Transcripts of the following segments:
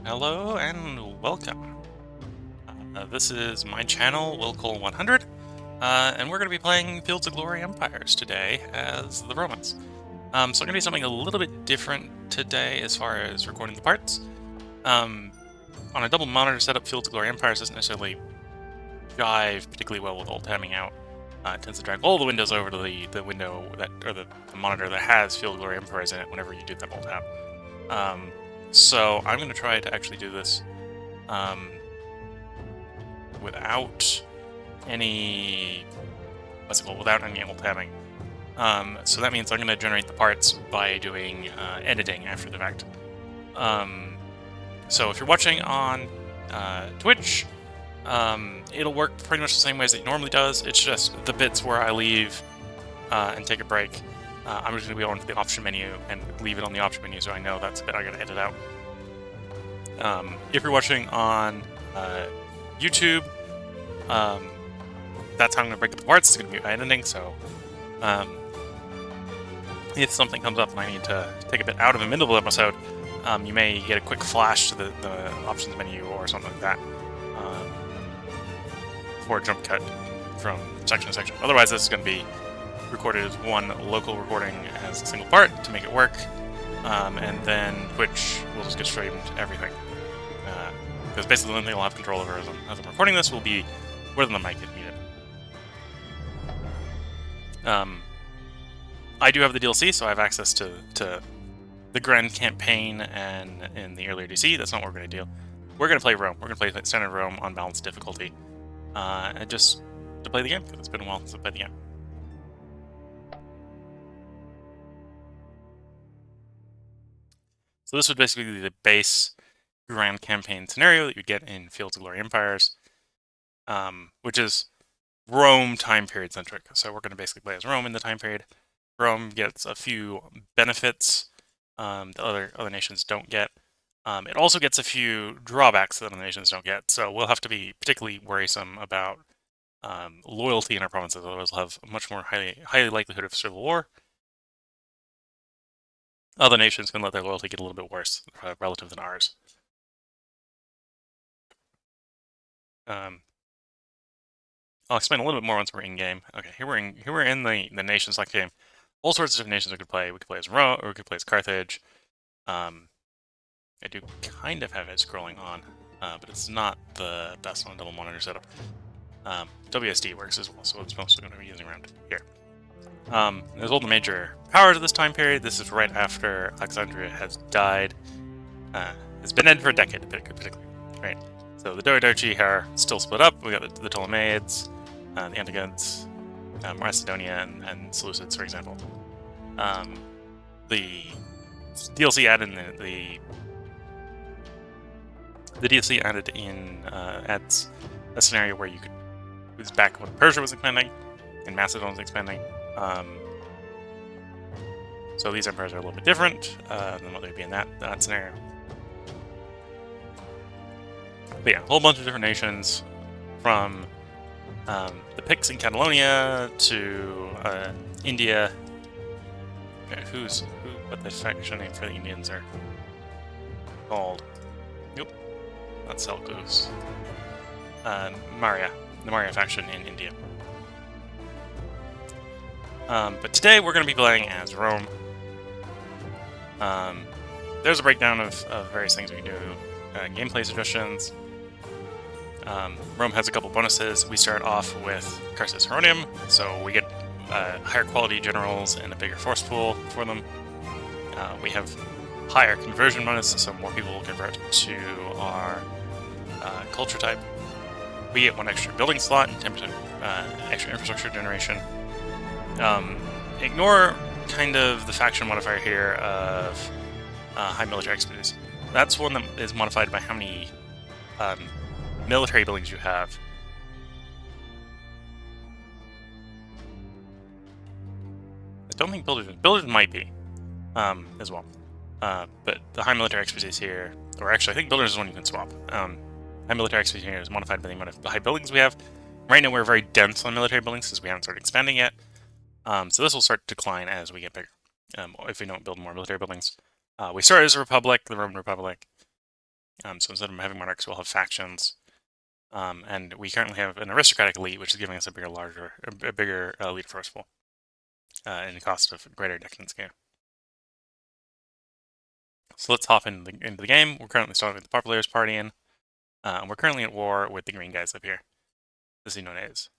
Hello and welcome. This is my channel, WillCole100, and we're going to be playing Fields of Glory Empires today as the Romans. So I'm going to do something a little bit different today as far as recording the parts. On a double monitor setup, Fields of Glory Empires doesn't necessarily jive particularly well with alt tabbing out. It tends to drag all the windows over to the window that, or the monitor that has Field of Glory Empires in it whenever you do that alt tab. So I'm going to try to actually do this without any without any alt tabbing. So that means I'm going to generate the parts by doing editing after the fact. So if you're watching on Twitch, it'll work pretty much the same way as it normally does. It's just the bits where I leave and take a break. I'm just going to go into the option menu and leave it on the option menu so I know that's a bit I got to edit out. If you're watching on YouTube, that's how I'm going to break up the parts. It's going to be editing, so if something comes up and I need to take a bit out of the middle of the episode, you may get a quick flash to the options menu or something like that for a jump cut from section to section. Otherwise, this is going to be recorded as one local recording as a single part to make it work, and then Twitch will just get streamed everything. Because basically the only thing I'll have control over as I'm recording this will be whether the mic is muted. I do have the DLC, so I have access to the Grand Campaign and in the earlier DC. That's not what we're going to do. We're going to play Rome. We're going to play Standard Rome on balanced difficulty. And just to play the game, because it's been a while since I played the game. So this would basically be the base Grand Campaign scenario that you get in Fields of Glory Empires, which is Rome time period centric. So we're going to basically play as Rome in the time period. Rome gets a few benefits that other nations don't get. It also gets a few drawbacks that other nations don't get. So we'll have to be particularly worrisome about loyalty in our provinces. Otherwise, we'll have a much more highly likelihood of civil war. Other nations can let their loyalty get a little bit worse relative than ours. I'll explain a little bit more once we're in game. Okay, here we're in the nation select game. All sorts of different nations we could play. We could play as Rome, or we could play as Carthage. I do kind of have it scrolling on, but it's not the best on a double monitor setup. WSD works as well, so it's mostly going to be using around here. There's all the major powers of this time period. This is right after Alexandria has died. It's been dead for a decade, particularly, right? So the Doidochi are still split up. We got the Ptolemaids, the Antigones, Macedonia, and Seleucids, for example. The DLC added in the DLC added in adds a scenario where you could. It was back when Persia was expanding and Macedon was expanding. So these empires are a little bit different than what they'd be in that scenario. But yeah, a whole bunch of different nations, from the Picts in Catalonia to India. Okay, what the faction name for the Indians are called? Nope, not Seleucus. Maurya, the Maurya faction in India. But today we're going to be playing as Rome. There's a breakdown of various things we can do, gameplay suggestions. Rome has a couple bonuses. We start off with Carsus Heronium, so we get higher quality generals and a bigger force pool for them. We have higher conversion bonus, so more people will convert to our culture type. We get 1 extra building slot and 10% extra infrastructure generation. Ignore kind of the faction modifier here of high military expertise. That's one that is modified by how many military buildings you have. I don't think builders might be as well, but the high military expertise here, or actually I think builders is one you can swap. High military expertise here is modified by the amount of high buildings we have. Right now we're very dense on military buildings because we haven't started expanding yet. So this will start to decline as we get bigger, if we don't build more military buildings. We started as a republic, the Roman Republic. So instead of having monarchs, we'll have factions. And we currently have an aristocratic elite, which is giving us a bigger elite force pool, and the cost of greater decadence game. So let's hop into the game. We're currently starting with the Popular's party in. We're currently at war with the green guys up here, the Xenones.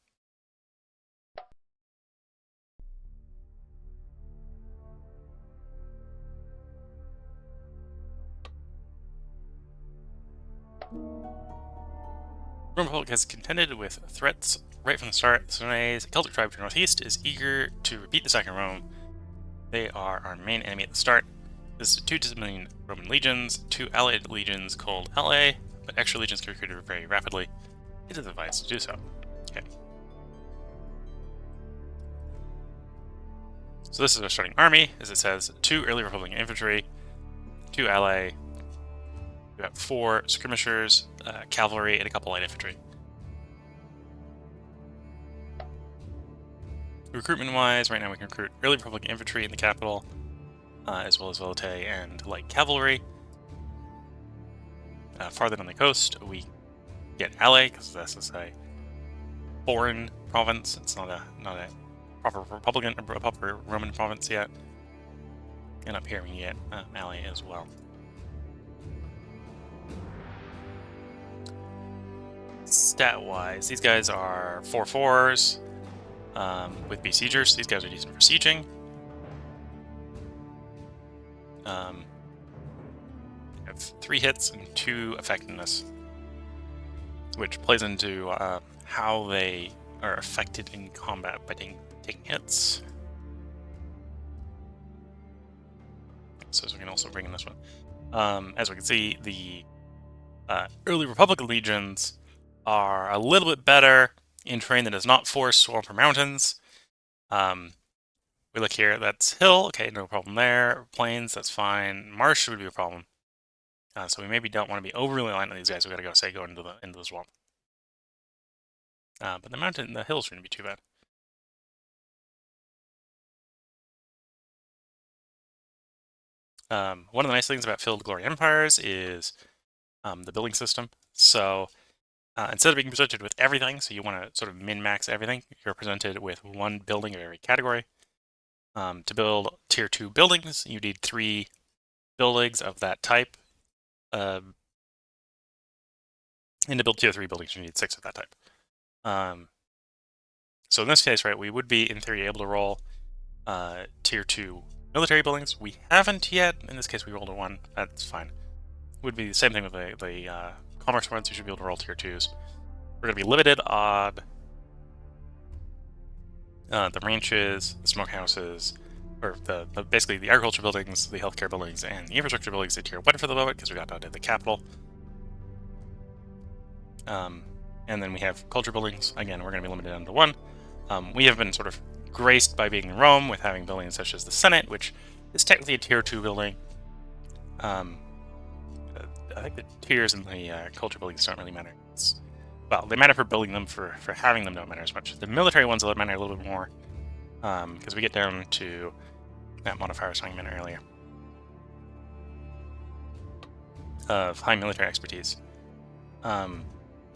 Roman Republic has contended with threats right from the start. The Xenones, a Celtic tribe to the northeast, is eager to repeat the Second Rome. They are our main enemy at the start. This is 2 dismillion Roman legions, 2 allied legions called LA, but extra legions can be recruited very rapidly. It is advised to do so. Okay. So this is our starting army, as it says, 2 early Republican infantry, 2 ally, we got 4 skirmishers, cavalry, and a couple light infantry. Recruitment-wise, right now we can recruit early Republican infantry in the capital, as well as Velote and light cavalry. Farther down the coast, we get ally, because this is a foreign province. It's not a proper Republican or proper Roman province yet. And up here we get ally as well. Stat-wise, these guys are 4/4s with besiegers. These guys are decent for sieging. Have 3 hits and 2 effectiveness, which plays into how they are affected in combat by taking hits. So we can also bring in this one. As we can see, the early Republican legions are a little bit better in terrain that is not forest, swamp, or mountains. We look here, that's hill, okay, no problem there. Plains, that's fine. Marsh would be a problem. So we maybe don't want to be overly reliant on these guys. We gotta go into the swamp. But the hills shouldn't be too bad. One of the nice things about Filled Glory Empires is the building system. So instead of being presented with everything, so you want to sort of min-max everything, you're presented with 1 building of every category. To build tier 2 buildings, you need 3 buildings of that type. And to build tier 3 buildings, you need 6 of that type. So in this case, right, we would be, in theory, able to roll tier 2 military buildings. We haven't yet. In this case, we rolled a 1. That's fine. It would be the same thing with the commerce ones. You should be able to roll tier 2s. We're going to be limited on the ranches, the smokehouses, or basically the agriculture buildings, the healthcare buildings, and the infrastructure buildings at tier 1 for the moment, because we got down to the capital. And then we have culture buildings. Again, we're going to be limited down to 1. We have been sort of graced by being in Rome with having buildings such as the Senate, which is technically a tier 2 building. I think the tiers in the culture buildings don't really matter. Well, they matter for building them, for having them don't matter as much. The military ones will matter a little bit more, because we get down to that modifier I was talking about earlier of high military expertise.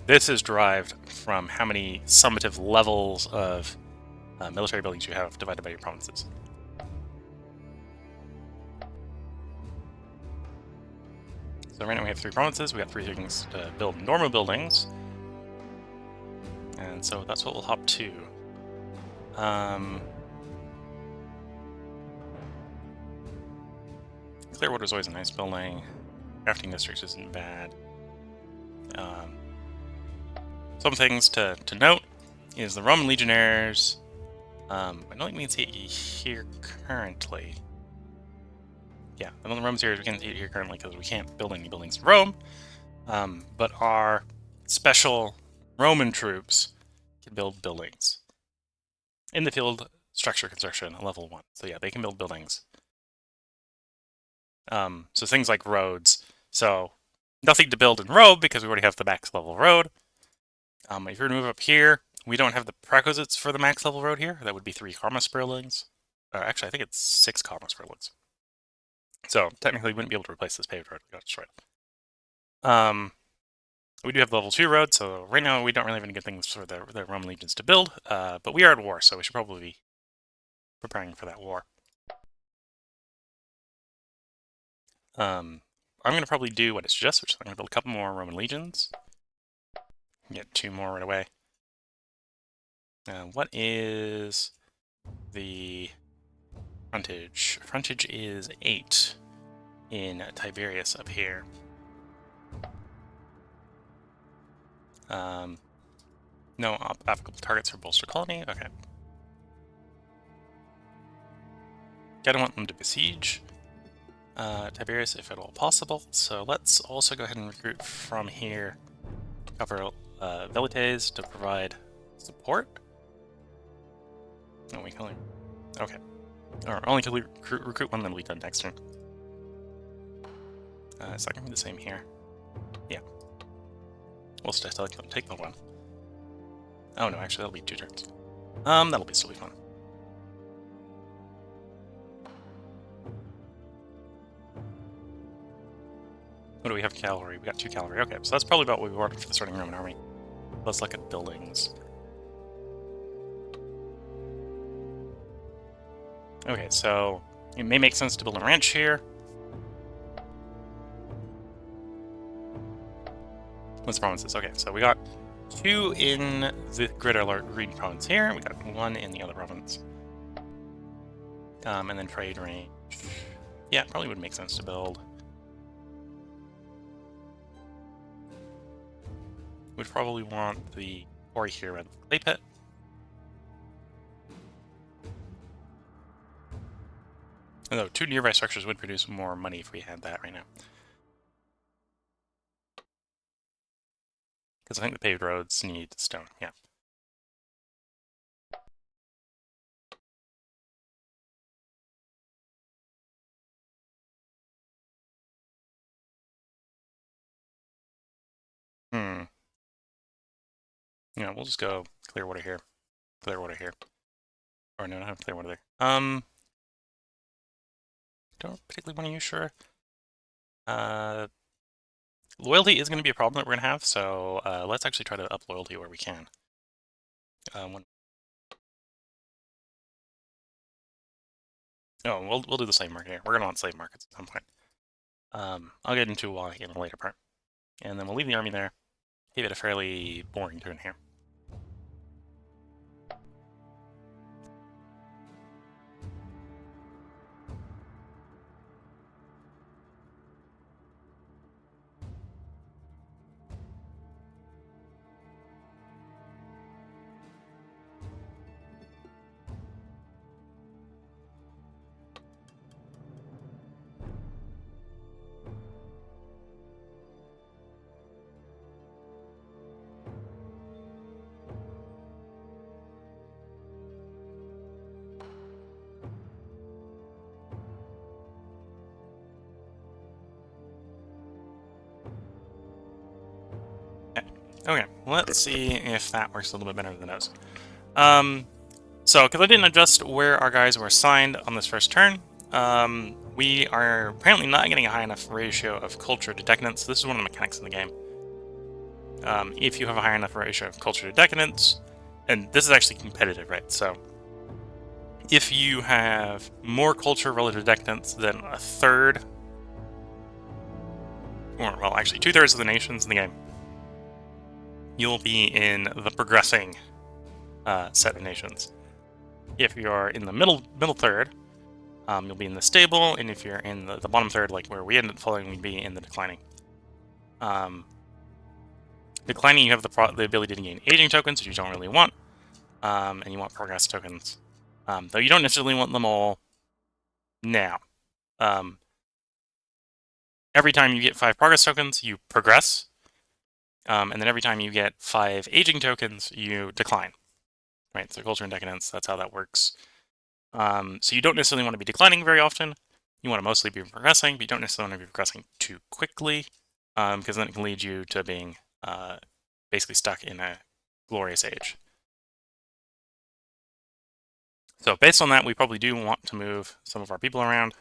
This is derived from how many summative levels of military buildings you have divided by your provinces. So right now we have 3 provinces. We got 3 things to build normal buildings. And so that's what we'll hop to. Clearwater is always a nice building. Crafting district isn't bad. Some things to note is the Roman legionnaires. I don't think we can see it here currently. Yeah, I know the Romans here, we can't see it here currently because we can't build any buildings in Rome. But our special Roman troops can build buildings. In the field structure construction, level 1. So yeah, they can build buildings. So things like roads. So nothing to build in Rome because we already have the max level road. If you were to move up here, we don't have the prerequisites for the max level road here. That would be 3 Karma Sperlings. Actually, I think it's 6 Karma Sperlings. So technically, we wouldn't be able to replace this paved road. We got destroyed. We do have the level 2 road, so right now we don't really have any good things for the Roman legions to build, but we are at war, so we should probably be preparing for that war. I'm going to probably do what it's just, which is I'm going to build a couple more Roman legions. Get 2 more right away. What is the frontage? Frontage is 8 in Tiberias up here. No applicable targets for bolster colony? Okay. Gotta want them to besiege Tiberias if at all possible, so let's also go ahead and recruit from here. Cover Velites to provide support. No, we can only... Okay. Or only can recruit one, then we'll be done next turn. Is that going to be the same here? Yeah. We'll still take the one. Oh no, actually that'll be 2 turns. That'll be still be fun. What do we have? Cavalry. We got 2 cavalry. Okay, so that's probably about what we wanted for the starting Roman army. Let's look at buildings. Okay, so it may make sense to build a ranch here. What's the provinces? Okay, so we got 2 in the Greater Green province here. We got 1 in the other province. And then trade range. Yeah, it probably would make sense to build. We'd probably want the quarry here rather than the clay pit. Although 2 nearby structures would produce more money if we had that right now. Because I think the paved roads need stone, yeah. Yeah, we'll just go Clearwater here. Clearwater here. Or no, not Clearwater there. Don't particularly want to use sure. Loyalty is going to be a problem that we're going to have, so let's actually try to up loyalty where we can. Oh, we'll do the slave market here. We're going to want slave markets at some point. I'll get into why in a later part. And then we'll leave the army there. Give it a fairly boring turn here. Okay, let's see if that works a little bit better than those. So, because I didn't adjust where our guys were assigned on this first turn, we are apparently not getting a high enough ratio of culture to decadence. This is one of the mechanics in the game. If you have a high enough ratio of culture to decadence, and this is actually competitive, right? So, if you have more culture relative to decadence than a third, or well, actually 2/3 of the nations in the game, you'll be in the progressing set of nations. If you're in the middle third, you'll be in the stable, and if you're in the bottom third, like where we ended up falling, we'd be in the declining. Declining, you have the ability to gain aging tokens, which you don't really want, and you want progress tokens, though you don't necessarily want them all now. Every time you get 5 progress tokens, you progress, and then every time you get 5 aging tokens, you decline. Right, so culture and decadence, that's how that works. So you don't necessarily want to be declining very often. You want to mostly be progressing, but you don't necessarily want to be progressing too quickly, because then it can lead you to being basically stuck in a glorious age. So based on that, we probably do want to move some of our people around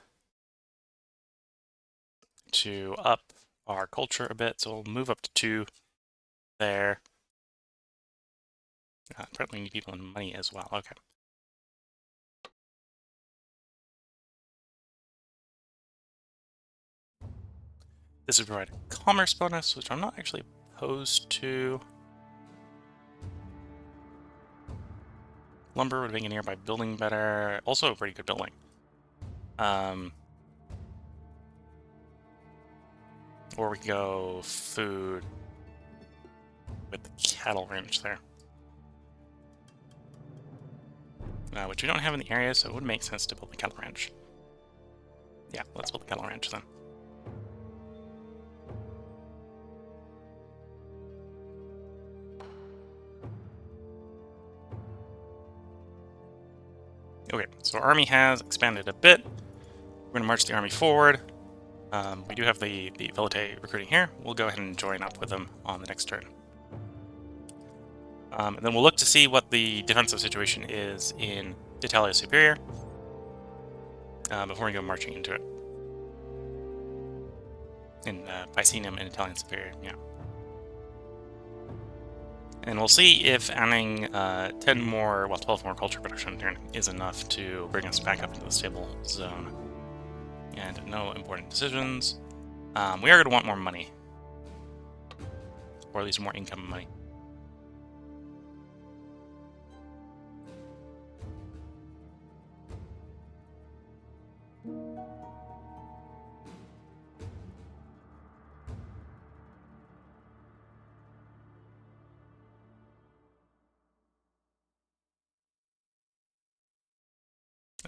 to up our culture a bit, so we'll move up to 2 there. Apparently we need people in money as well. Okay. This would provide a commerce bonus, which I'm not actually opposed to. Lumber would make a nearby building better. Also a pretty good building. Or we could go food with the cattle ranch there. Which we don't have in the area, so it would make sense to build the cattle ranch. Yeah, let's build the cattle ranch then. Okay, so our army has expanded a bit. We're going to march the army forward. We do have the Velite recruiting here. We'll go ahead and join up with them on the next turn. And then we'll look to see what the defensive situation is in Italia Superior before we go marching into it. In Picenum and Italian Superior, yeah. And we'll see if adding 12 more culture production turn is enough to bring us back up into the stable zone. And no important decisions. We are going to want more money. Or at least more income money.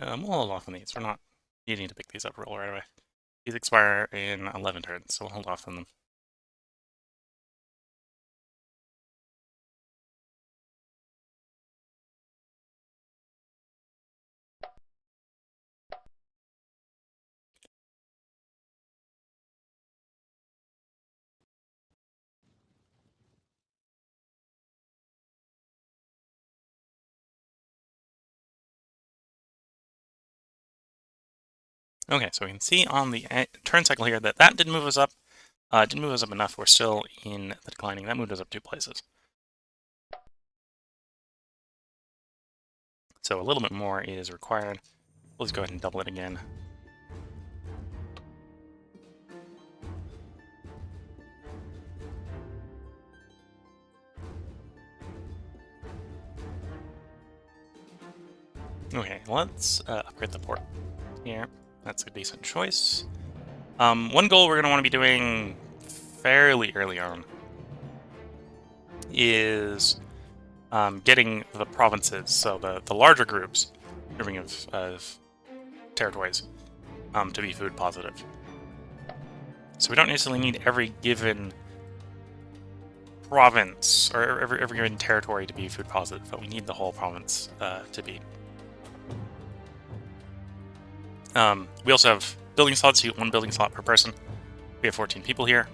We'll hold off on these. We're not needing to pick these up right away. These expire in 11 turns, so we'll hold off on them. Okay, so we can see on the turn cycle here that didn't move us up. Didn't move us up enough. We're still in the declining. That moved us up 2 places. So a little bit more is required. Let's go ahead and double it again. Okay, let's upgrade the port here. That's a decent choice. One goal we're going to want to be doing fairly early on is getting the provinces, so the larger groups, grouping of territories, to be food positive. So we don't necessarily need every given province or every given territory to be food positive, but we need the whole province to be. We also have building slots. You get 1 building slot per person. We have 14 people here.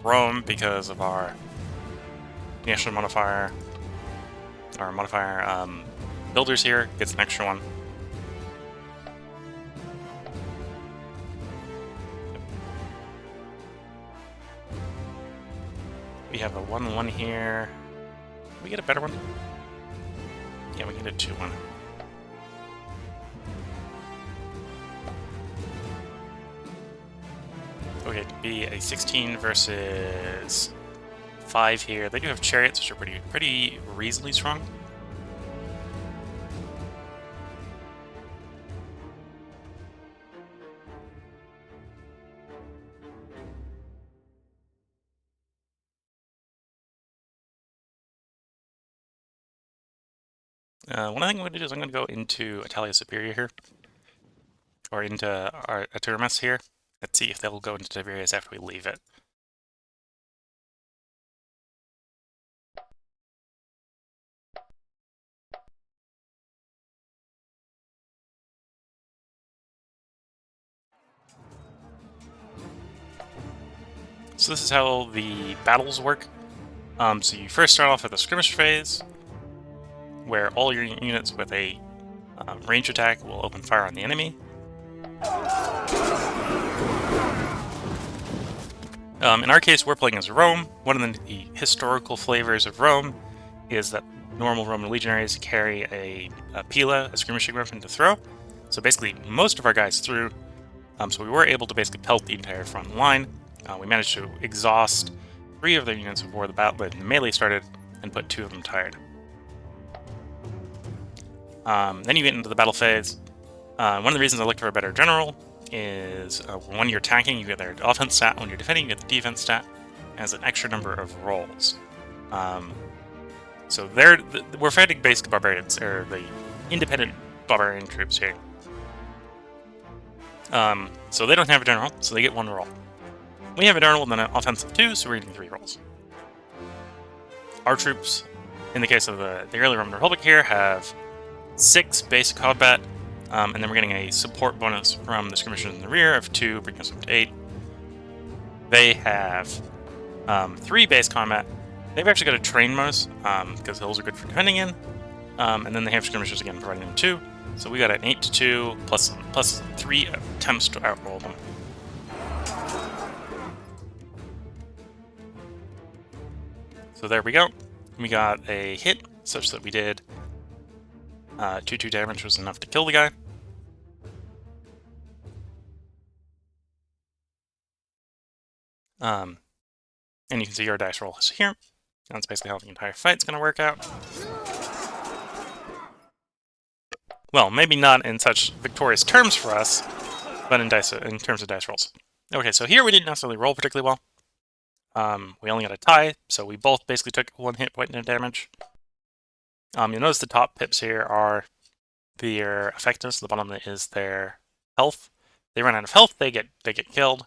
Rome, because of our national modifier, builders here, gets an extra 1. We have a 1-1 here. Can we get a better one? Yeah, we can get a 2-1. Okay, it could be a 16 versus 5 here. They do have chariots, which are pretty reasonably strong. One thing I'm going to do is I'm going to go into Italia Superior here, or into our Aturmas here. Let's see if they'll go into Tiberias after we leave it. So this is how the battles work. So you first start off at the skirmish phase, where all your units with a range attack will open fire on the enemy. In our case, we're playing as Rome. One of the historical flavors of Rome is that normal Roman legionaries carry a pila, a skirmishing weapon, to throw. So basically, most of our guys threw. So we were able to basically pelt the entire front line. We managed to exhaust 3 of their units before the melee started, and put 2 of them tired. Then you get into the battle phase. One of the reasons I looked for a better general is when you're attacking, you get their offense stat. When you're defending, you get the defense stat as an extra number of rolls. So we're fighting basic barbarians, or the independent barbarian troops here. So they don't have a general, so they get 1 roll. We have a general and then an offensive 2, so we're getting 3 rolls. Our troops, in the case of the early Roman Republic here, have 6 basic combat, and then we're getting a support bonus from the skirmishers in the rear of 2, bringing us up to 8. They have 3 base combat. They've actually got a train bonus, because hills are good for defending in, and then they have skirmishers again, providing them 2. So we got an 8-2 plus 3 attempts to outroll them. So there we go. We got a hit, such that we did 2/2 damage was enough to kill the guy. And you can see our dice roll is here. That's basically how the entire fight's going to work out. Well, maybe not in such victorious terms for us, but in terms of dice rolls. Okay, so here we didn't necessarily roll particularly well. We only got a tie, so we both basically took 1 hit point of damage. You'll notice the top pips here are their effectiveness. The bottom is their health. They run out of health, they get killed.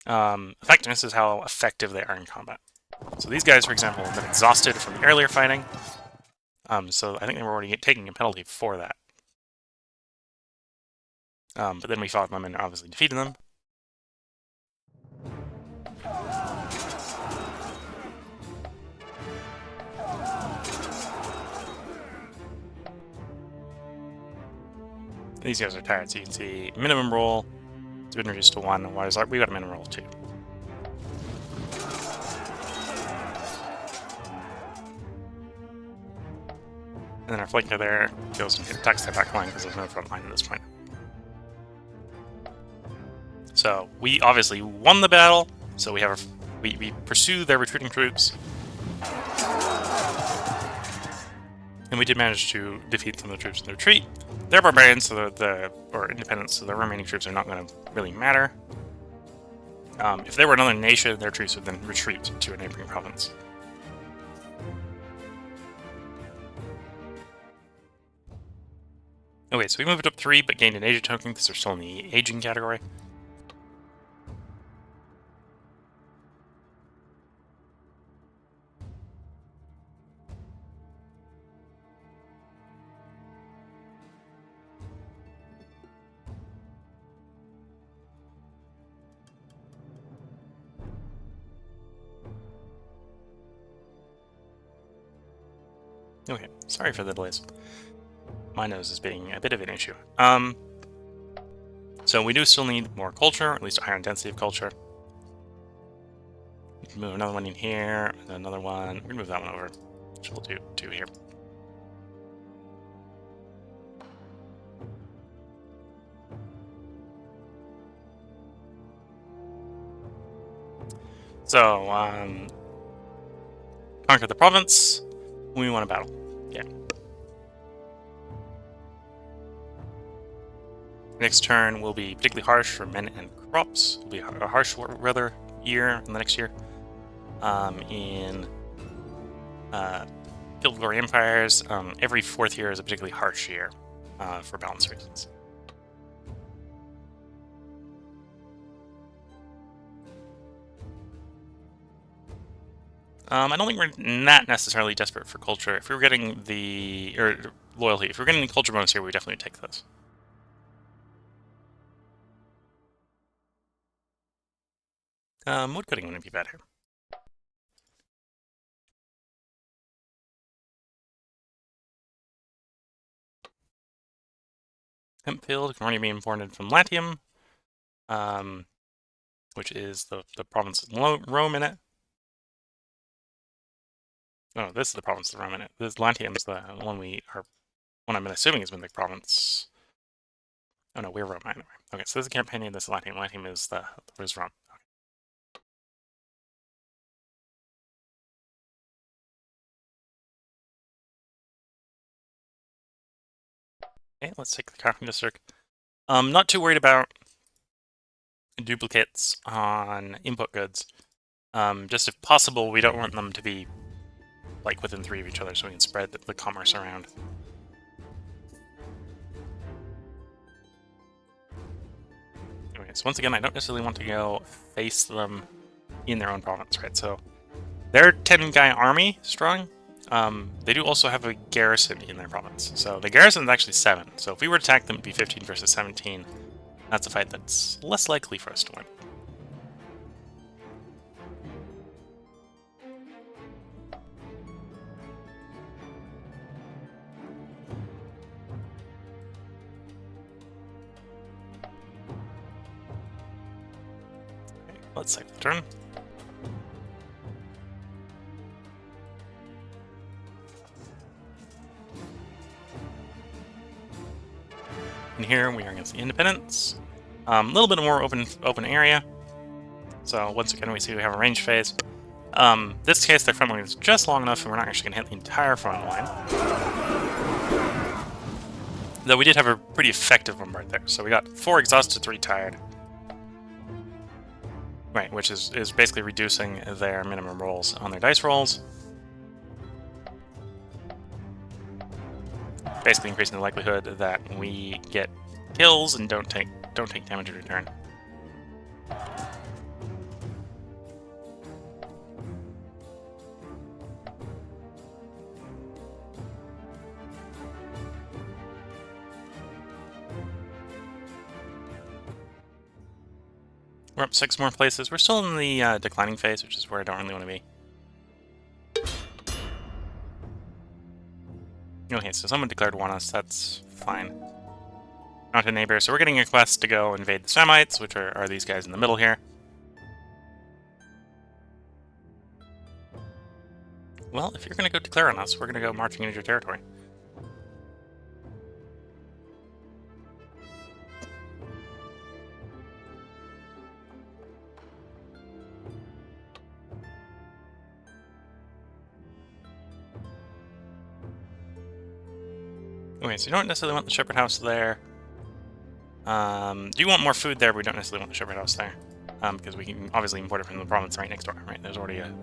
Effectiveness is how effective they are in combat. So these guys, for example, have been exhausted from the earlier fighting. So I think they were already taking a penalty for that. But then we fought them and obviously defeated them. These guys are tired, so you can see minimum roll has been reduced to 1, whereas we got a minimum roll of 2. And then our flanker there goes and attacks their back line because there's no front line at this point. So we obviously won the battle. So we pursue their retreating troops, and we did manage to defeat some of the troops in the retreat. They're barbarians, so or independents, so the remaining troops are not going to really matter. If they were another nation, their troops would then retreat to a neighboring province. Okay, so we moved up 3, but gained an aging token because they're still in the aging category. Okay, sorry for the delays. My nose is being a bit of an issue. So we do still need more culture, at least a higher intensity of culture. We can move another one in here, and another one. We're gonna move that one over. So we'll do 2 here. So, conquer the province. We want a battle. Yeah. Next turn will be particularly harsh for men and crops. It'll be a harsh weather year in the next year. In Guild of Glory Empires, every 4th year is a particularly harsh year for balance reasons. I don't think we're not necessarily desperate for culture. If we were getting loyalty, if we were getting the culture bonus here, we would definitely take this. Wood cutting wouldn't be bad here. Hempfield can already be imported from Latium. which is the province with Rome in it. No, this is the province with Rome in it. This Latium is the one I'm assuming has been the province. Oh no, we're Rome anyway. Okay, so this is Campania, this is Latium. Latium is Rome. Okay, let's take the crafting district. Not too worried about duplicates on input goods. Just if possible, we don't want them to be like within 3 of each other, so we can spread the commerce around. Okay, so once again, I don't necessarily want to go face them in their own province, right? So they're 10-guy army strong. They do also have a garrison in their province. So the garrison is actually 7. So if we were to attack them, it'd be 15 versus 17. That's a fight that's less likely for us to win. Okay, let's save the turn. And here we are against the Independents. A little bit more open area. So once again, we see we have a range phase. This case, their front line is just long enough, and we're not actually going to hit the entire front line. Though we did have a pretty effective bombard there. So we got 4 exhausted, 3 tired. Right, which is basically reducing their minimum rolls on their dice rolls. Basically increasing the likelihood that we get kills and don't take damage in return. We're up 6 more places. We're still in the declining phase, which is where I don't really want to be. Okay, so someone declared war on us. That's fine. Not a neighbor. So we're getting a quest to go invade the Semites, which are these guys in the middle here. Well, if you're going to go declare on us, we're going to go marching into your territory. Okay, so you don't necessarily want the shepherd house there. Do you want more food there? But we don't necessarily want the shepherd house there. Because we can obviously import it from the province right next door, right? There's already a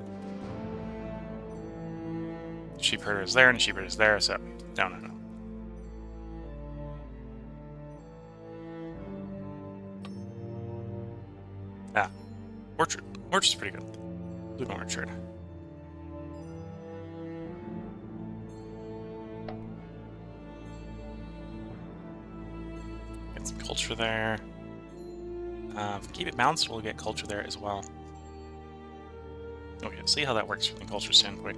sheep herder is there and a sheep herder is there, so no. Ah, orchard. Orchard's pretty good. Blue orchard. Get some culture there. Keep it balanced, we'll get culture there as well. Okay, see how that works from the culture standpoint.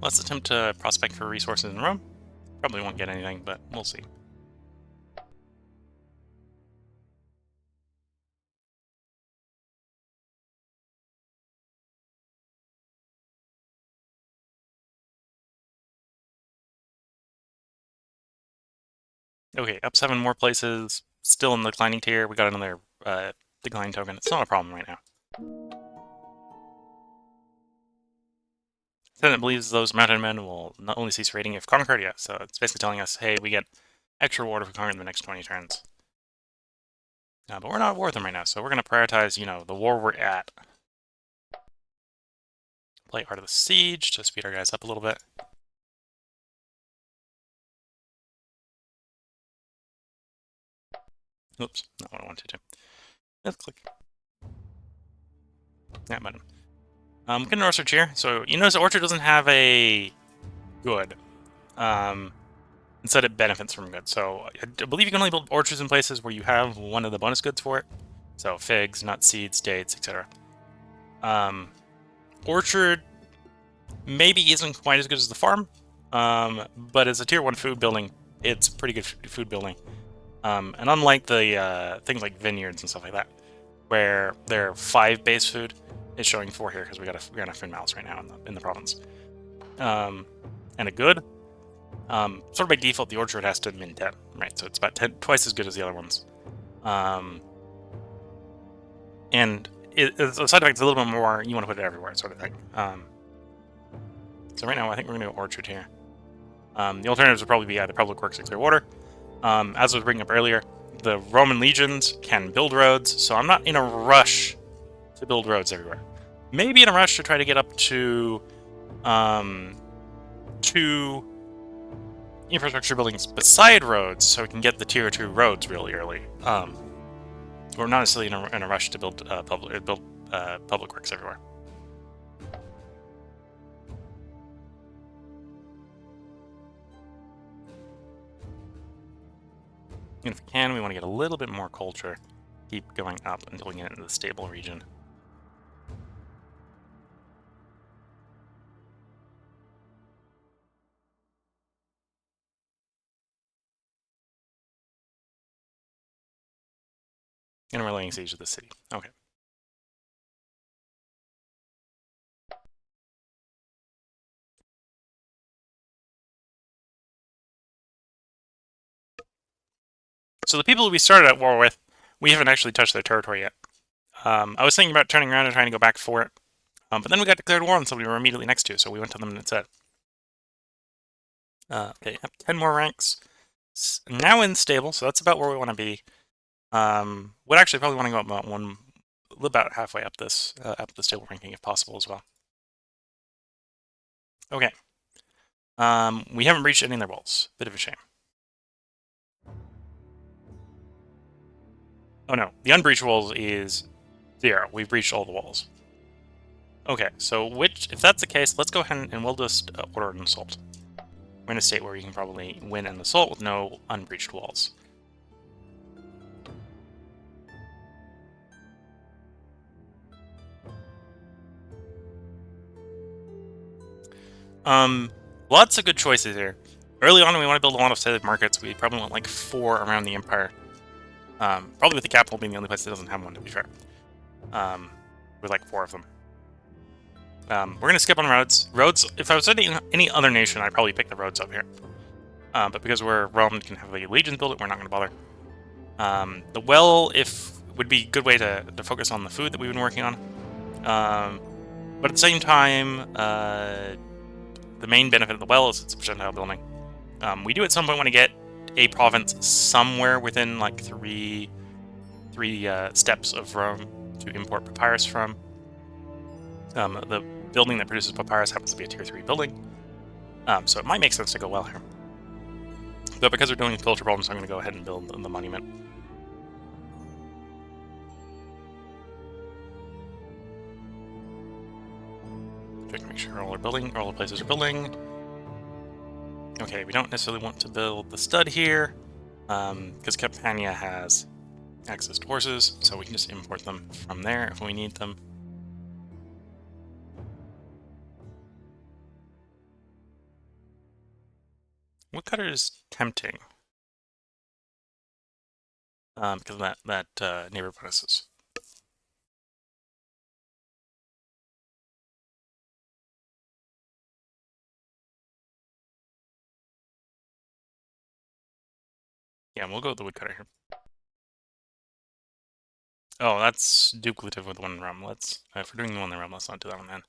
Let's attempt to prospect for resources in Rome. Probably won't get anything, but we'll see. Okay, up 7 more places. Still in the declining tier. We got another declining token. It's not a problem right now. Senate believes those mounted men will not only cease raiding if conquered, yeah. So it's basically telling us, hey, we get extra reward if we conquer in the next 20 turns. But we're not at war with them right now, so we're going to prioritize, the war we're at. Play Art of the Siege to speed our guys up a little bit. Oops, not what I wanted to do. Let's click. Yeah, button. Get an orchard here. So you notice the orchard doesn't have a good. Instead, it benefits from good. So I believe you can only build orchards in places where you have one of the bonus goods for it. So figs, nuts, seeds, dates, etc. orchard maybe isn't quite as good as the farm, but as a tier 1 food building, it's pretty good food building. And unlike the things like vineyards and stuff like that, where they're 5 base food, it's showing 4 here because we got enough in mouths right now in the province. And a good, sort of by default, the orchard has to min 10, right? So it's about twice as good as the other ones. And the side effect is a little bit more, you want to put it everywhere, sort of thing. So right now, I think we're going to go orchard here. The alternatives would probably be either public works or clear water. As I was bringing up earlier, the Roman legions can build roads, so I'm not in a rush to build roads everywhere. Maybe in a rush to try to get up to 2 infrastructure buildings beside roads, so we can get the tier 2 roads really early. We're not necessarily in a rush to build public works everywhere. And if we can, we want to get a little bit more culture. Keep going up until we get into the stable region. And we're laying siege to the city. Okay. So the people we started at war with, we haven't actually touched their territory yet. I was thinking about turning around and trying to go back for it. But then we got declared war on somebody we were immediately next to, so we went to them instead. Okay, 10 more ranks. Now in stable, so that's about where we want to be. Would actually probably want to go about halfway up the stable ranking if possible as well. Okay. We haven't reached any of their walls. Bit of a shame. Oh no, the unbreached walls is 0. We've breached all the walls. Okay, so if that's the case, let's go ahead and we'll just order an assault. We're in a state where you can probably win an assault with no unbreached walls. Lots of good choices here. Early on, we want to build a lot of state markets. We probably want like 4 around the empire. Probably with the capital being the only place that doesn't have one, to be fair. With like 4 of them. We're going to skip on roads. Roads, if I was in any other nation, I'd probably pick the roads up here. But because we're Rome and can have the legions build it, we're not going to bother. The well, would be a good way to focus on the food that we've been working on. But at the same time, the main benefit of the well is it's a percentile building. We do at some point want to get a province somewhere within like three steps of Rome to import papyrus from. The building that produces papyrus happens to be a tier 3 building, so it might make sense to go well here. But because we're doing culture problems, I'm going to go ahead and build the monument. Check to make sure all the places are building. Okay, we don't necessarily want to build the stud here, because Campania has access to horses, so we can just import them from there if we need them. Woodcutter is tempting, because of that neighbor bonuses. Yeah, we'll go with the woodcutter here. Oh, that's duplicative with one realm. If we're doing the one in the realm, let's not do that one then.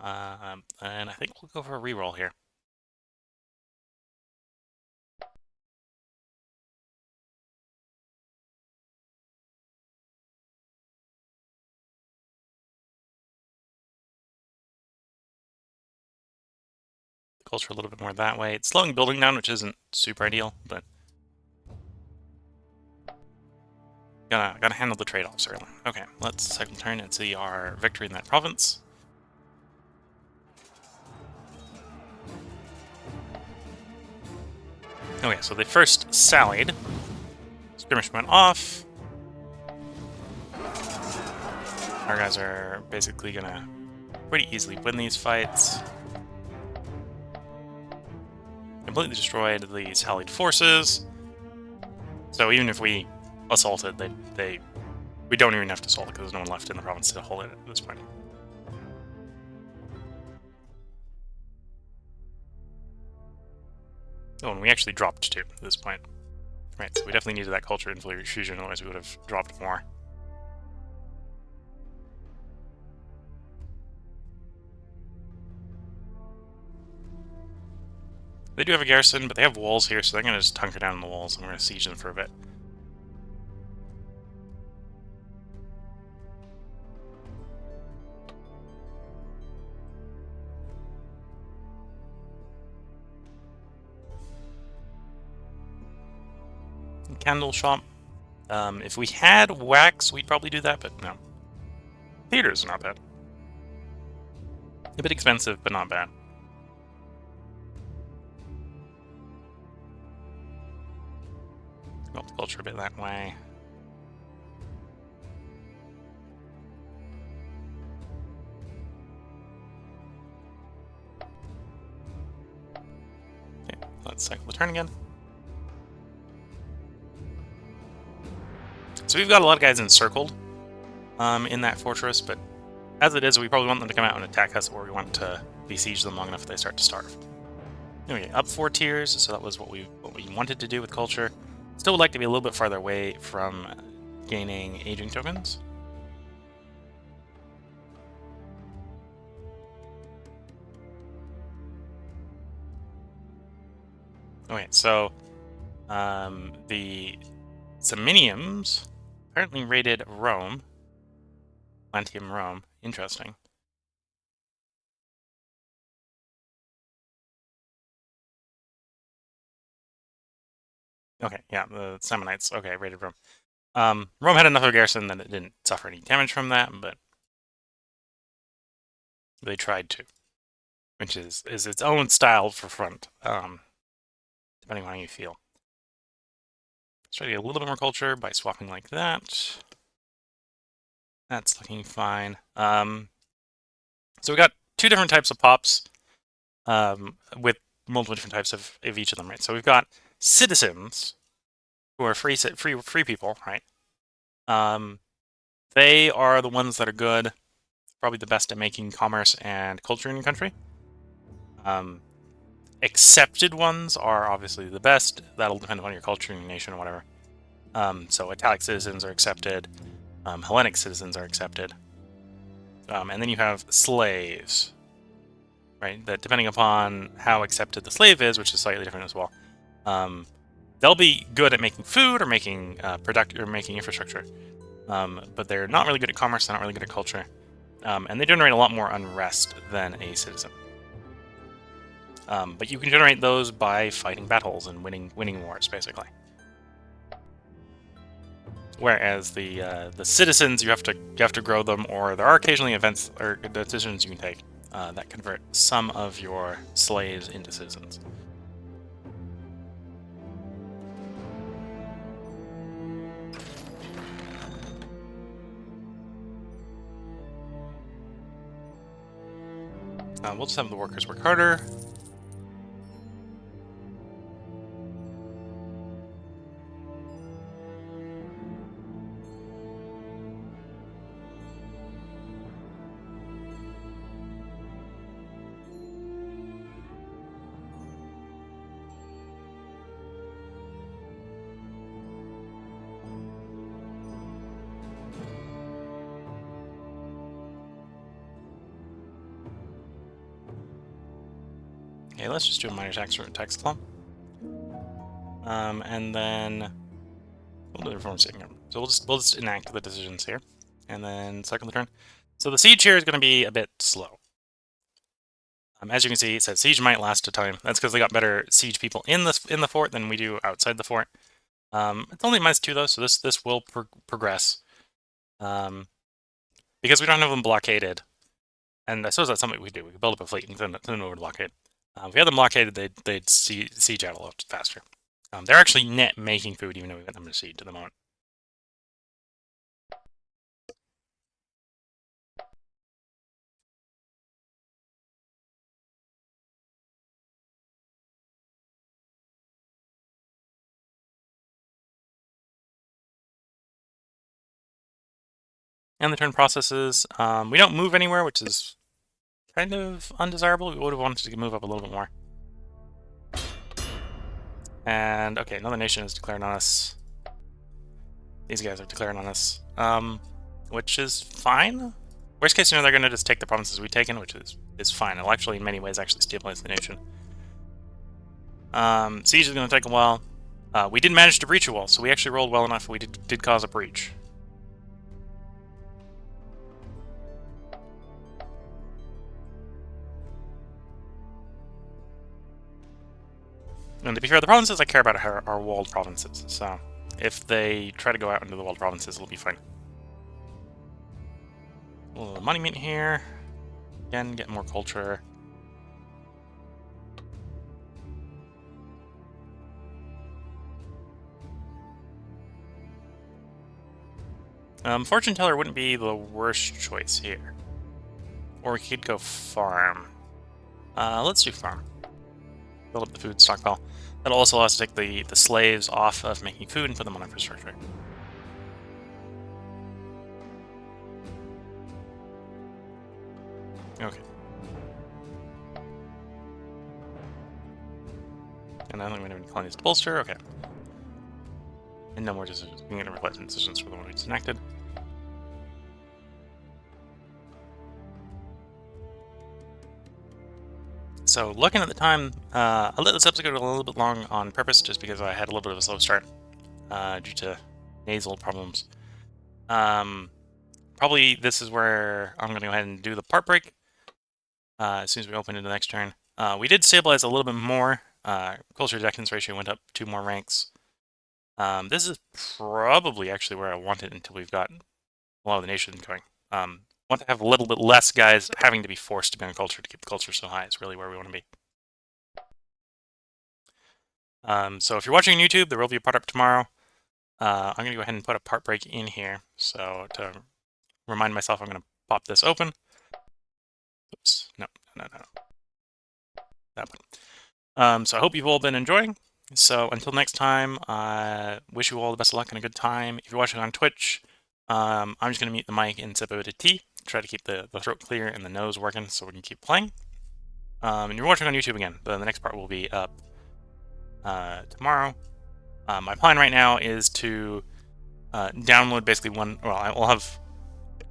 And I think we'll go for a reroll here. Culture a little bit more that way. It's slowing building down, which isn't super ideal, but gotta handle the trade-offs early. Okay, let's second turn and see our victory in that province. Okay, so they first sallied. Skirmish went off. Our guys are basically gonna pretty easily win these fights. Completely destroyed these Allied forces. So even if we assaulted, we don't even have to assault because there's no one left in the province to hold it at this point. Oh, and we actually dropped 2 at this point. Right, so we definitely needed that culture infusion, otherwise we would have dropped more. They do have a garrison, but they have walls here, so they're going to just hunker down in the walls, and we're going to siege them for a bit. Candle shop. If we had wax, we'd probably do that, but no. Theater's not bad. A bit expensive, but not bad. Go up the culture a bit that way. Okay, let's cycle the turn again. So we've got a lot of guys encircled in that fortress, but as it is, we probably want them to come out and attack us, or we want to besiege them long enough that they start to starve. Anyway, up 4 tiers, so that was what we wanted to do with culture. Still would like to be a little bit farther away from gaining aging tokens. Okay, so the Samniums apparently raided Rome. Atlantium Rome. Interesting. Okay, yeah, the Samnites. Okay, raided Rome. Rome had enough of a garrison that it didn't suffer any damage from that, but they tried to, which is its own style for front, depending on how you feel. Let's try to get a little bit more culture by swapping like that. That's looking fine. So we got 2 different types of pops with multiple different types of each of them, right? So we've got citizens who are free people, right? They are the ones that are good, probably the best at making commerce and culture in your country. Accepted ones are obviously the best. That'll depend on your culture and your nation or whatever. So Italic citizens are accepted. Hellenic citizens are accepted. And then you have slaves, right? That depending upon how accepted the slave is, which is slightly different as well, they'll be good at making food or making making infrastructure, but they're not really good at commerce. They're not really good at culture, and they generate a lot more unrest than a citizen. But you can generate those by fighting battles and winning wars, basically. Whereas the citizens, you have to grow them, or there are occasionally events or decisions you can take that convert some of your slaves into citizens. We'll just have the workers work harder. Okay, let's just do a minor tax clump. And then we'll do the reform signal. So we'll just enact the decisions here, and then cycle the turn. So the siege here is going to be a bit slow. As you can see, it says siege might last a time. That's because they got better siege people in the fort than we do outside the fort. It's only -2 though, so this will progress. Because we don't have them blockaded, and I suppose that's something we do. We can build up a fleet and send them over to blockade. If we had them blockaded, they'd siege out a lot faster. They're actually net making food, even though we got them to siege at the moment. And the turn processes. We don't move anywhere, which is kind of undesirable. We would have wanted to move up a little bit more. And, okay, another nation is declaring on us. These guys are declaring on us, which is fine. Worst case scenario, they're going to just take the provinces we've taken, which is fine. It'll actually, in many ways, actually stabilize the nation. Siege is going to take a while. We did manage to breach a wall, so we actually rolled well enough. We did cause a breach. And to be fair, the provinces I care about are our walled provinces, so if they try to go out into the walled provinces, it'll be fine. A little money meet here. Again, get more culture. Fortune Teller wouldn't be the worst choice here. Or we could go farm. Let's do farm. Build up the food stockpile. That'll also allow us to take the slaves off of making food and put them on infrastructure. Okay. And I don't think we have any colonies to bolster. Okay. And no more decisions. We can replace decisions for the one we just enacted. So looking at the time, I let this episode go a little bit long on purpose, just because I had a little bit of a slow start due to nasal problems. Probably this is where I'm going to go ahead and do the part break as soon as we open into the next turn. We did stabilize a little bit more. Culture decadence ratio went up 2 more ranks. This is probably actually where I want it until we've got a lot of the nations going. Want to have a little bit less guys having to be forced to be on culture to keep the culture so high is really where we want to be. So if you're watching on YouTube, there will be a part up tomorrow. I'm going to go ahead and put a part break in here. So to remind myself, I'm going to pop this open. Oops, no. That one. So I hope you've all been enjoying. So until next time, I wish you all the best of luck and a good time. If you're watching on Twitch, I'm just going to mute the mic and sip a bit of tea. Try to keep the throat clear and the nose working so we can keep playing. And you're watching on YouTube again, the next part will be up tomorrow. My plan right now is to download basically I'll have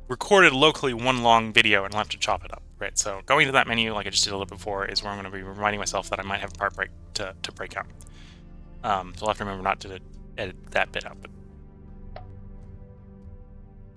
recorded locally one long video and I'll have to chop it up, right? So going to that menu, like I just did a little bit before, is where I'm going to be reminding myself that I might have a part break to break out. So I'll have to remember not to edit that bit out, but